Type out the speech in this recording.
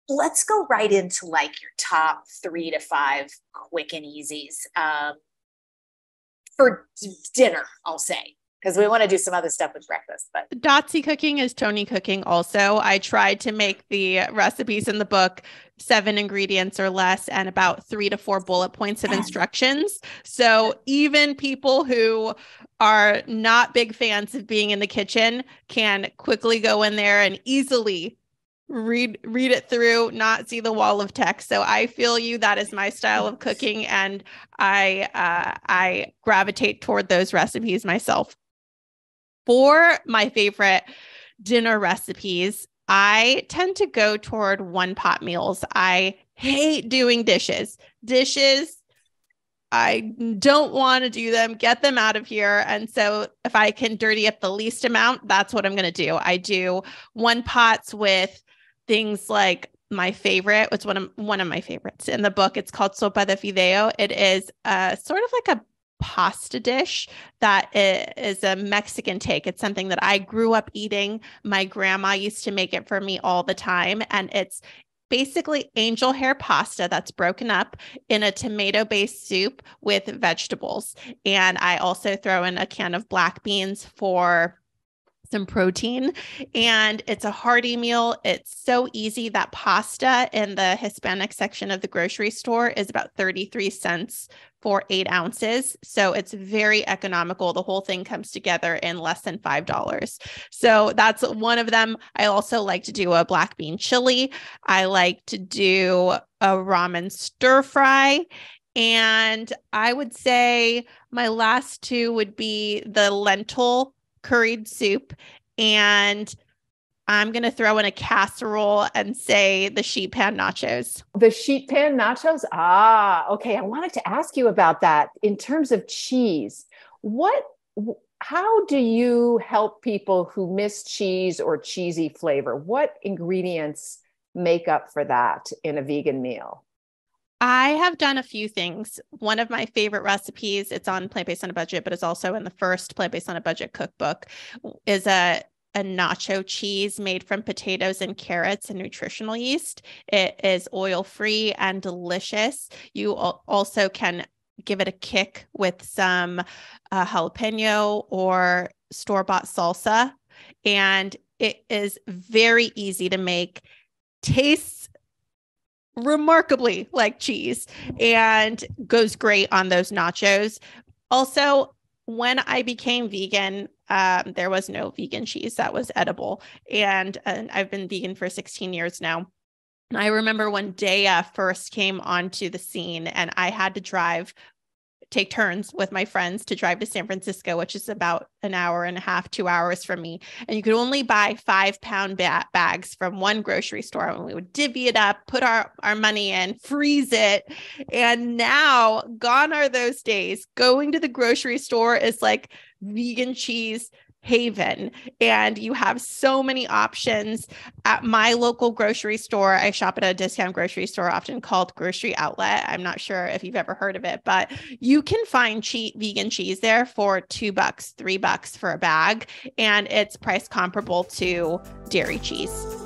let's go right into like your top 3 to 5 quick and easies for dinner, I'll say, because we want to do some other stuff with breakfast. But Dotsy cooking is Toni cooking also. I tried to make the recipes in the book 7 ingredients or less and about 3 to 4 bullet points of instructions. So even people who are not big fans of being in the kitchen can quickly go in there and easily read it through, not see the wall of text. So I feel you. That is my style of cooking, and I gravitate toward those recipes myself. For my favorite dinner recipes, I tend to go toward one pot meals. I hate doing dishes. I don't want to do them, get them out of here. And so if I can dirty up the least amount, that's what I'm going to do. I do one pots with things like my favorite. It's one of my favorites in the book. It's called sopa de fideo. It is sort of like a pasta dish that is a Mexican take. It's something that I grew up eating. My grandma used to make it for me all the time. And it's basically angel hair pasta that's broken up in a tomato-based soup with vegetables. And I also throw in a can of black beans for some protein, and it's a hearty meal. It's so easy. That pasta in the Hispanic section of the grocery store is about 33 cents for 8 ounces. So it's very economical. The whole thing comes together in less than $5. So that's one of them. I also like to do a black bean chili. I like to do a ramen stir fry. And I would say my last 2 would be the lentil curried soup, and I'm going to throw in a casserole and say the sheet pan nachos. The sheet pan nachos? Ah, okay. I wanted to ask you about that. In terms of cheese, how do you help people who miss cheese or cheesy flavor? What ingredients make up for that in a vegan meal? I have done a few things. One of my favorite recipes, it's on Plant Based on a Budget, but it's also in the first Plant Based on a Budget cookbook, is a nacho cheese made from potatoes and carrots and nutritional yeast. It is oil-free and delicious. You also can give it a kick with some jalapeno or store-bought salsa. And it is very easy to make, tastes remarkably like cheese, and goes great on those nachos. Also, when I became vegan, there was no vegan cheese that was edible. And I've been vegan for 16 years now. I remember when Daya first came onto the scene, and I had to take turns with my friends to drive to San Francisco, which is about an hour and a half, 2 hours from me. And you could only buy 5-pound bags from one grocery store. And we would divvy it up, put our money in, freeze it. And now gone are those days. Going to the grocery store is like vegan cheese haven, and you have so many options at my local grocery store. I shop at a discount grocery store, often called Grocery Outlet. I'm not sure if you've ever heard of it, but you can find cheap vegan cheese there for $2, $3 for a bag, and it's price comparable to dairy cheese.